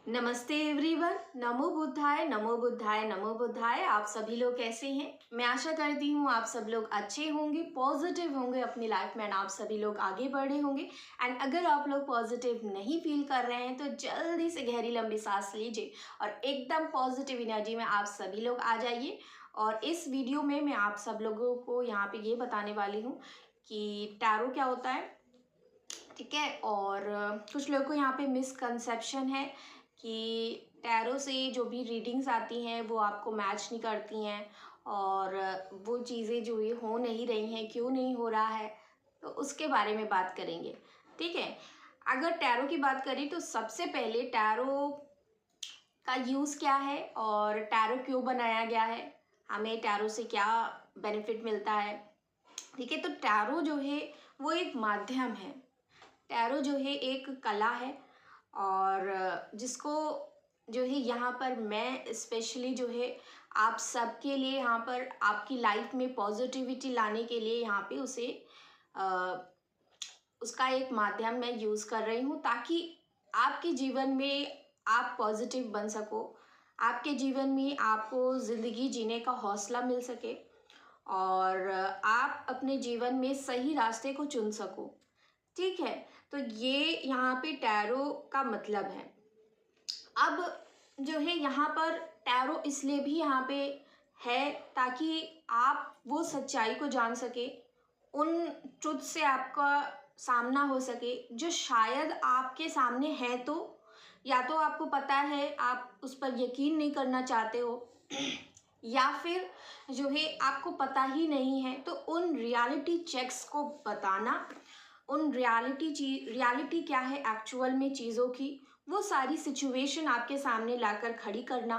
नमस्ते एवरीवन। नमो बुद्धाय नमो बुद्धाय नमो बुद्धाय। आप सभी लोग कैसे हैं? मैं आशा करती हूँ आप सब लोग अच्छे होंगे, पॉजिटिव होंगे अपनी लाइफ में एंड आप सभी लोग आगे बढ़े होंगे। एंड अगर आप लोग पॉजिटिव नहीं फील कर रहे हैं तो जल्दी से गहरी लंबी सांस लीजिए और एकदम पॉजिटिव एनर्जी में आप सभी लोग आ जाइए। और इस वीडियो में मैं आप सब लोगों को यहाँ पे ये बताने वाली हूँ कि टैरो क्या होता है, ठीक है। और कुछ लोगों को यहाँ पे मिसकंसेप्शन है कि टैरो से जो भी रीडिंग्स आती हैं वो आपको मैच नहीं करती हैं और वो चीज़ें जो ये हो नहीं रही हैं, क्यों नहीं हो रहा है, तो उसके बारे में बात करेंगे, ठीक है। अगर टैरो की बात करें तो सबसे पहले टैरो का यूज़ क्या है और टैरो क्यों बनाया गया है, हमें टैरो से क्या बेनिफिट मिलता है, ठीक है। तो टैरो जो है वो एक माध्यम है, टैरो जो है एक कला है और जिसको जो है यहाँ पर मैं स्पेशली जो है आप सबके लिए यहाँ पर आपकी लाइफ में पॉजिटिविटी लाने के लिए यहाँ पे उसे उसका एक माध्यम मैं यूज़ कर रही हूँ ताकि आपके जीवन में आप पॉजिटिव बन सको, आपके जीवन में आपको ज़िंदगी जीने का हौसला मिल सके और आप अपने जीवन में सही रास्ते को चुन सको, ठीक है। तो ये यहाँ पे टैरो का मतलब है। अब जो है यहाँ पर टैरो इसलिए भी यहाँ पे है ताकि आप वो सच्चाई को जान सके, उन ट्रुथ से आपका सामना हो सके जो शायद आपके सामने है, तो या तो आपको पता है आप उस पर यकीन नहीं करना चाहते हो या फिर जो है आपको पता ही नहीं है, तो उन रियलिटी चेक्स को बताना, उन रियलिटी क्या है एक्चुअल में चीज़ों की, वो सारी सिचुएशन आपके सामने लाकर खड़ी करना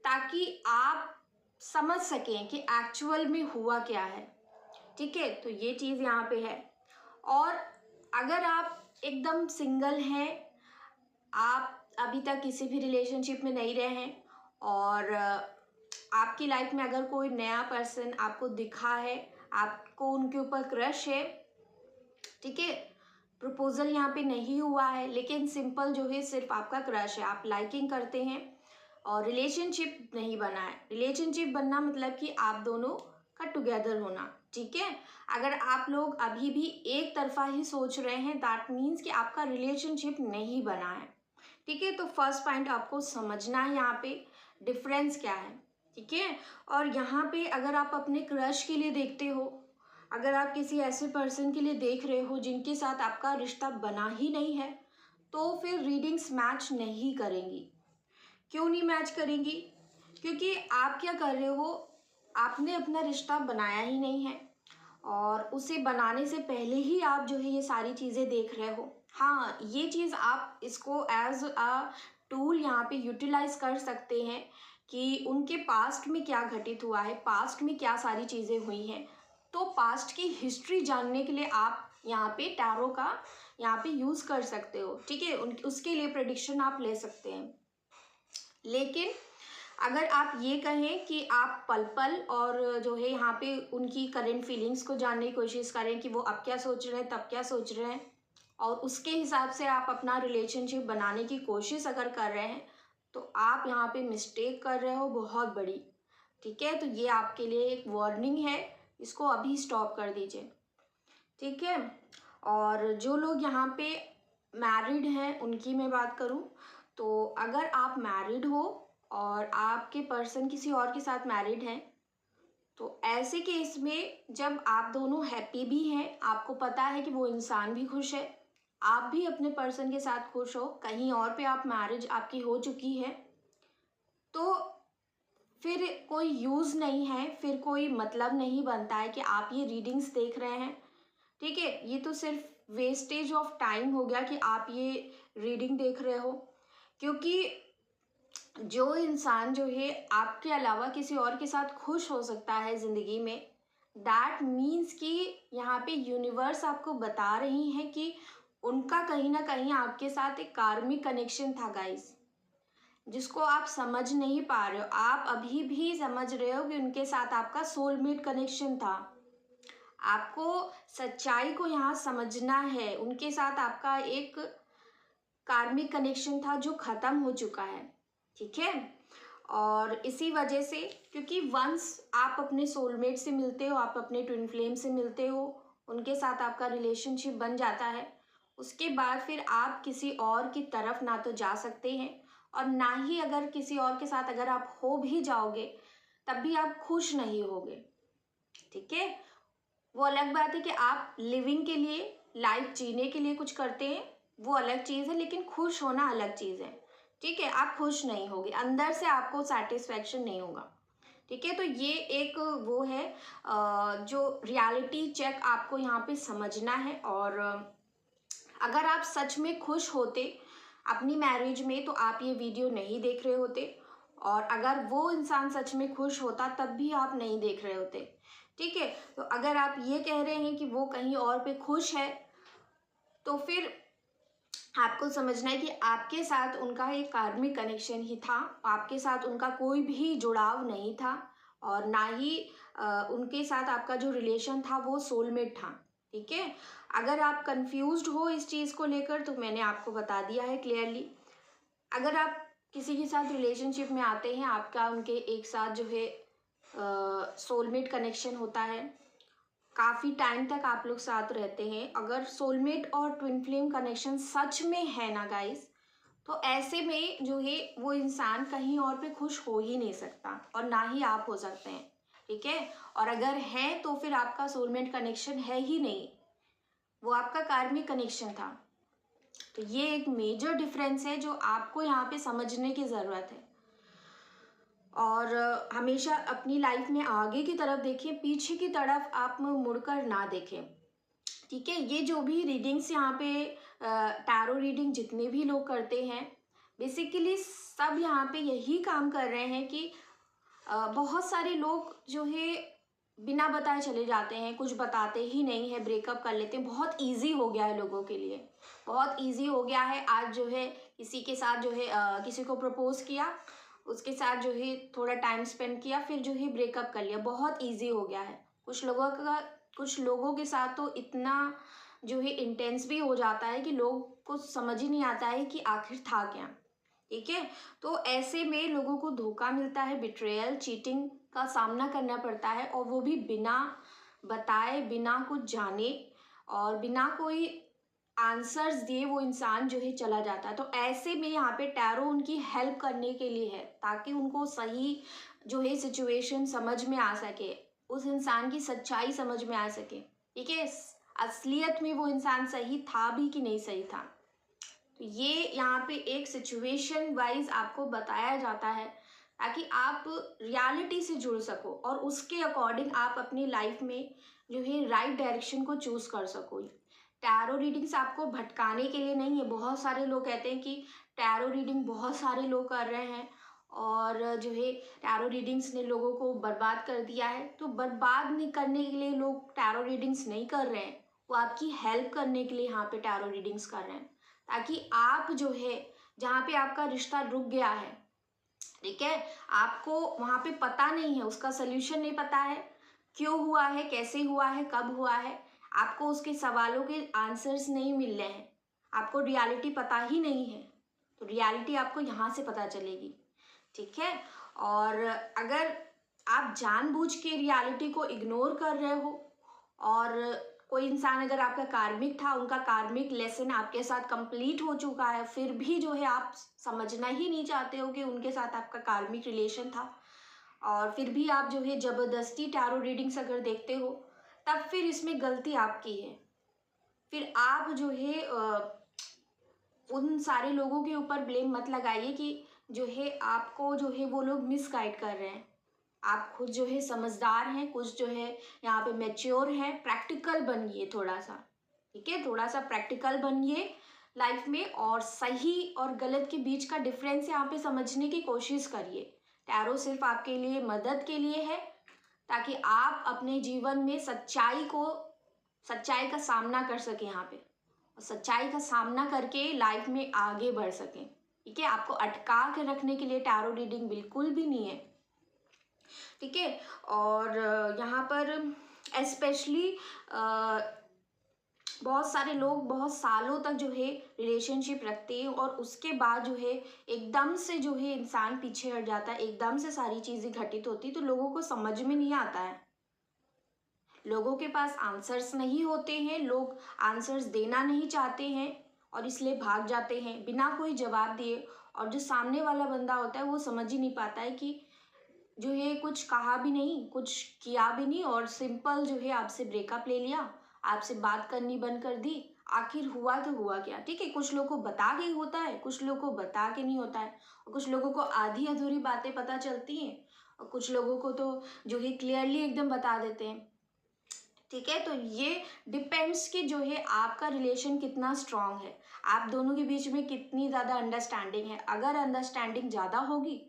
ताकि आप समझ सकें कि एक्चुअल में हुआ क्या है, ठीक है। तो ये चीज़ यहाँ पे है। और अगर आप एकदम सिंगल हैं, आप अभी तक किसी भी रिलेशनशिप में नहीं रहे हैं और आपकी लाइफ में अगर कोई नया पर्सन आपको दिखा है, आपको उनके ऊपर क्रश है, ठीक है, प्रपोजल यहाँ पे नहीं हुआ है लेकिन सिंपल जो है सिर्फ आपका क्रश है, आप लाइकिंग करते हैं और रिलेशनशिप नहीं बना है। रिलेशनशिप बनना मतलब कि आप दोनों का टुगेदर होना, ठीक है। अगर आप लोग अभी भी एक तरफा ही सोच रहे हैं दैट मीन्स कि आपका रिलेशनशिप नहीं बना है, ठीक है। तो फर्स्ट पॉइंट आपको समझना है यहाँ पे डिफरेंस क्या है, ठीक है। और यहाँ पे अगर आप अपने क्रश के लिए देखते हो, अगर आप किसी ऐसे पर्सन के लिए देख रहे हो जिनके साथ आपका रिश्ता बना ही नहीं है, तो फिर रीडिंग्स मैच नहीं करेंगी। क्यों नहीं मैच करेंगी? क्योंकि आप क्या कर रहे हो, आपने अपना रिश्ता बनाया ही नहीं है और उसे बनाने से पहले ही आप जो है ये सारी चीज़ें देख रहे हो। हाँ, ये चीज़ आप इसको एज अ टूल यहाँ पे यूटिलाइज कर सकते हैं कि उनके पास्ट में क्या घटित हुआ है, पास्ट में क्या सारी चीज़ें हुई हैं। तो पास्ट की हिस्ट्री जानने के लिए आप यहाँ पे टैरो का यहाँ पे यूज़ कर सकते हो, ठीक है। उसके लिए प्रेडिक्शन आप ले सकते हैं। लेकिन अगर आप ये कहें कि आप पल पल और जो है यहाँ पे उनकी करंट फीलिंग्स को जानने की कोशिश करें कि वो अब क्या सोच रहे हैं, तब क्या सोच रहे हैं, और उसके हिसाब से आप अपना रिलेशनशिप बनाने की कोशिश अगर कर रहे हैं, तो आप यहाँ पे मिस्टेक कर रहे हो बहुत बड़ी, ठीक है। तो ये आपके लिए एक वार्निंग है, इसको अभी स्टॉप कर दीजिए, ठीक है। और जो लोग यहाँ पे मैरिड हैं उनकी मैं बात करूँ तो अगर आप मैरिड हो और आपके पर्सन किसी और के साथ मैरिड हैं, तो ऐसे केस में जब आप दोनों हैप्पी भी हैं, आपको पता है कि वो इंसान भी खुश है, आप भी अपने पर्सन के साथ खुश हो, कहीं और पे आप मैरिज आपकी हो चुकी है, तो फिर कोई यूज़ नहीं है, फिर कोई मतलब नहीं बनता है कि आप ये रीडिंग्स देख रहे हैं, ठीक है। ये तो सिर्फ वेस्टेज ऑफ टाइम हो गया कि आप ये रीडिंग देख रहे हो, क्योंकि जो इंसान जो है आपके अलावा किसी और के साथ खुश हो सकता है ज़िंदगी में, दैट मीन्स कि यहाँ पे यूनिवर्स आपको बता रही हैं कि उनका कहीं ना कहीं आपके साथ एक कार्मिक कनेक्शन था गाइस, जिसको आप समझ नहीं पा रहे हो। आप अभी भी समझ रहे हो कि उनके साथ आपका सोलमेट कनेक्शन था। आपको सच्चाई को यहाँ समझना है, उनके साथ आपका एक कार्मिक कनेक्शन था जो ख़त्म हो चुका है, ठीक है। और इसी वजह से, क्योंकि वंस आप अपने सोलमेट से मिलते हो, आप अपने ट्विन फ्लेम से मिलते हो, उनके साथ आपका रिलेशनशिप बन जाता है, उसके बाद फिर आप किसी और की तरफ ना तो जा सकते हैं, और ना ही अगर किसी और के साथ अगर आप हो भी जाओगे तब भी आप खुश नहीं होगे, ठीक है। वो अलग बात है कि आप लिविंग के लिए, लाइफ जीने के लिए कुछ करते हैं, वो अलग चीज़ है, लेकिन खुश होना अलग चीज़ है, ठीक है। आप खुश नहीं होगे, अंदर से आपको सेटिस्फैक्शन नहीं होगा, ठीक है। तो ये एक वो है जो रियलिटी चेक आपको यहाँ पे समझना है। और अगर आप सच में खुश होते अपनी मैरिज में तो आप ये वीडियो नहीं देख रहे होते, और अगर वो इंसान सच में खुश होता तब भी आप नहीं देख रहे होते, ठीक है। तो अगर आप ये कह रहे हैं कि वो कहीं और पे खुश है, तो फिर आपको समझना है कि आपके साथ उनका एक कार्मिक कनेक्शन ही था, आपके साथ उनका कोई भी जुड़ाव नहीं था, और ना ही उनके साथ आपका जो रिलेशन था वो सोलमेट था, ठीक है। अगर आप कंफ्यूज्ड हो इस चीज़ को लेकर तो मैंने आपको बता दिया है क्लियरली। अगर आप किसी के साथ रिलेशनशिप में आते हैं, आपका उनके एक साथ जो है सोलमेट कनेक्शन होता है, काफ़ी टाइम तक आप लोग साथ रहते हैं, अगर सोलमेट और ट्विन फ्लेम कनेक्शन सच में है ना गाइस, तो ऐसे में जो है वो इंसान कहीं और पे खुश हो ही नहीं सकता, और ना ही आप हो सकते हैं, ठीक है। और अगर है तो फिर आपका सोलमेट कनेक्शन है ही नहीं, वो आपका कार्मिक कनेक्शन था। तो ये एक मेजर डिफरेंस है जो आपको यहाँ पे समझने की ज़रूरत है। और हमेशा अपनी लाइफ में आगे की तरफ देखें, पीछे की तरफ आप मुड़कर ना देखें, ठीक है। ये जो भी रीडिंग्स यहाँ पे टैरो रीडिंग जितने भी लोग करते हैं, बेसिकली सब यहाँ पे यही काम कर रहे हैं कि बहुत सारे लोग जो है बिना बताए चले जाते हैं, कुछ बताते ही नहीं है, ब्रेकअप कर लेते हैं। बहुत इजी हो गया है लोगों के लिए, बहुत इजी हो गया है। आज जो है किसी के साथ जो है किसी को प्रपोज किया, उसके साथ जो है थोड़ा टाइम स्पेंड किया, फिर जो है ब्रेकअप कर लिया, बहुत इजी हो गया है। कुछ लोगों के साथ तो इतना जो है इंटेंस भी हो जाता है कि लोग को समझ ही नहीं आता है कि आखिर था क्या, ठीक है। तो ऐसे में लोगों को धोखा मिलता है, बिट्रेयल, चीटिंग का सामना करना पड़ता है, और वो भी बिना बताए, बिना कुछ जाने, और बिना कोई आंसर्स दिए वो इंसान जो है चला जाता है। तो ऐसे में यहाँ पे टैरो उनकी हेल्प करने के लिए है, ताकि उनको सही जो है सिचुएशन समझ में आ सके, उस इंसान की सच्चाई समझ में आ सके, ठीक है। असलियत में वो इंसान सही था भी कि नहीं सही था। तो ये यहाँ पे एक सिचुएशन वाइज आपको बताया जाता है, ताकि आप रियलिटी से जुड़ सको, और उसके अकॉर्डिंग आप अपनी लाइफ में जो है राइट डायरेक्शन को चूज कर सको। टैरो रीडिंग्स आपको भटकाने के लिए नहीं है। बहुत सारे लोग कहते हैं कि टैरो रीडिंग बहुत सारे लोग कर रहे हैं, और जो है टैरो रीडिंग्स ने लोगों को बर्बाद कर दिया है। तो बर्बाद नहीं करने के लिए लोग टैरो रीडिंग्स नहीं कर रहे हैं, वो आपकी हेल्प करने के लिए यहाँ पे टैरो रीडिंग्स कर रहे हैं, ताकि आप जो है जहाँ पे आपका रिश्ता रुक गया है, ठीक है, आपको वहाँ पे पता नहीं है, उसका सल्यूशन नहीं पता है, क्यों हुआ है, कैसे हुआ है, कब हुआ है, आपको उसके सवालों के आंसर्स नहीं मिल रहे हैं, आपको रियलिटी पता ही नहीं है, तो रियलिटी आपको यहाँ से पता चलेगी, ठीक है। और अगर आप जानबूझ के रियलिटी को इग्नोर कर रहे हो, और कोई इंसान अगर आपका कार्मिक था, उनका कार्मिक लेसन आपके साथ कंप्लीट हो चुका है, फिर भी जो है आप समझना ही नहीं चाहते हो कि उनके साथ आपका कार्मिक रिलेशन था, और फिर भी आप जो है ज़बरदस्ती टैरो रीडिंग्स अगर देखते हो, तब फिर इसमें गलती आपकी है। फिर आप जो है उन सारे लोगों के ऊपर ब्लेम मत लगाइए कि जो है आपको जो है वो लोग मिसगाइड कर रहे हैं। आप खुद जो है समझदार हैं, कुछ जो है यहाँ पे मैच्योर हैं, प्रैक्टिकल बनिए थोड़ा सा, ठीक है। थोड़ा सा प्रैक्टिकल बनिए लाइफ में, और सही और गलत के बीच का डिफरेंस यहाँ पे समझने की कोशिश करिए। टैरो सिर्फ आपके लिए मदद के लिए है, ताकि आप अपने जीवन में सच्चाई का सामना कर सकें यहाँ पे, और सच्चाई का सामना करके लाइफ में आगे बढ़ सकें, ठीक है। आपको अटका के रखने के लिए टैरो रीडिंग बिल्कुल भी नहीं है, ठीक है। और यहाँ पर स्पेशली बहुत सारे लोग बहुत सालों तक जो है रिलेशनशिप रखते हैं और उसके बाद जो है एकदम से जो है इंसान पीछे हट जाता है, एकदम से सारी चीज़ें घटित होती, तो लोगों को समझ में नहीं आता है। लोगों के पास आंसर्स नहीं होते हैं, लोग आंसर्स देना नहीं चाहते हैं और इसलिए भाग जाते हैं बिना कोई जवाब दिए। और जो सामने वाला बंदा होता है वो समझ ही नहीं पाता है कि जो है कुछ कहा भी नहीं, कुछ किया भी नहीं और सिंपल जो है आपसे ब्रेकअप ले लिया, आपसे बात करनी बंद कर दी। आखिर हुआ तो हुआ क्या? ठीक है, कुछ लोगों को बता के होता है, कुछ लोगों को बता के नहीं होता है, और कुछ लोगों को आधी अधूरी बातें पता चलती हैं और कुछ लोगों को तो जो है क्लियरली एकदम बता देते हैं। ठीक है, तो ये डिपेंड्स कि जो है आपका रिलेशन कितना स्ट्रांग है, आप दोनों के बीच में कितनी ज़्यादा अंडरस्टैंडिंग है। अगर अंडरस्टैंडिंग ज़्यादा होगी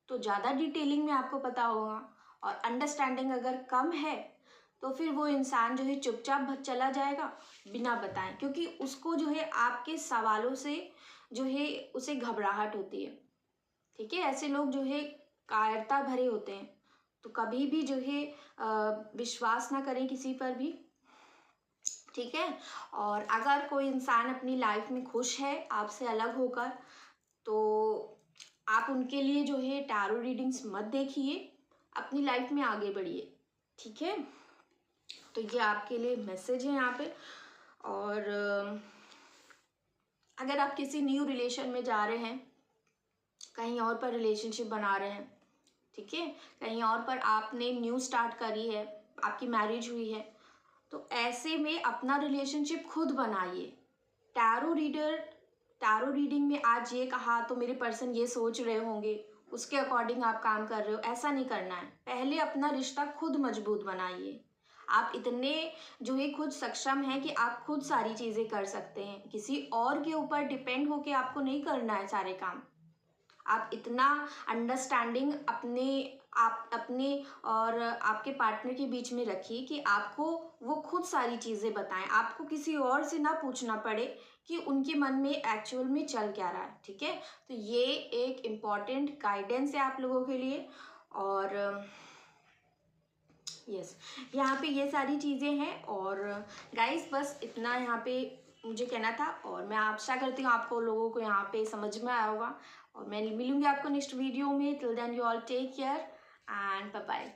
तो ज़्यादा डिटेलिंग में आपको पता होगा, और अंडरस्टैंडिंग अगर कम है तो फिर वो इंसान जो है चुपचाप चला जाएगा बिना बताएं, क्योंकि उसको जो है आपके सवालों से जो है उसे घबराहट होती है। ठीक है, ऐसे लोग जो है कायरता भरे होते हैं, तो कभी भी जो है विश्वास ना करें किसी पर भी। ठीक है, और अगर कोई इंसान अपनी लाइफ में खुश है आपसे अलग होकर, तो आप उनके लिए जो है टैरो रीडिंग्स मत देखिए, अपनी लाइफ में आगे बढ़िए। ठीक है, तो ये आपके लिए मैसेज है यहाँ पे। और अगर आप किसी न्यू रिलेशन में जा रहे हैं, कहीं और पर रिलेशनशिप बना रहे हैं, ठीक है, कहीं और पर आपने न्यू स्टार्ट करी है, आपकी मैरिज हुई है, तो ऐसे में अपना रिलेशनशिप खुद बनाइए। टैरो रीडिंग में आज ये कहा तो मेरे पर्सन ये सोच रहे होंगे, उसके अकॉर्डिंग आप काम कर रहे हो, ऐसा नहीं करना है। पहले अपना रिश्ता खुद मजबूत बनाइए। आप इतने जो है खुद सक्षम हैं कि आप खुद सारी चीज़ें कर सकते हैं, किसी और के ऊपर डिपेंड होके आपको नहीं करना है सारे काम। आप इतना अंडरस्टैंडिंग अपने और आपके पार्टनर के बीच में रखिए कि आपको वो खुद सारी चीज़ें बताएं, आपको किसी और से ना पूछना पड़े कि उनके मन में एक्चुअल में चल क्या रहा है। ठीक है, तो ये एक इम्पॉर्टेंट गाइडेंस है आप लोगों के लिए। और यस, यहाँ पे ये सारी चीज़ें हैं। और गाइस बस इतना यहाँ पे मुझे कहना था, और मैं आशा करती हूँ आपको लोगों को यहाँ पे समझ में आया होगा। और मैं मिलूंगी आपको नेक्स्ट वीडियो में। Till then you all take care and bye bye.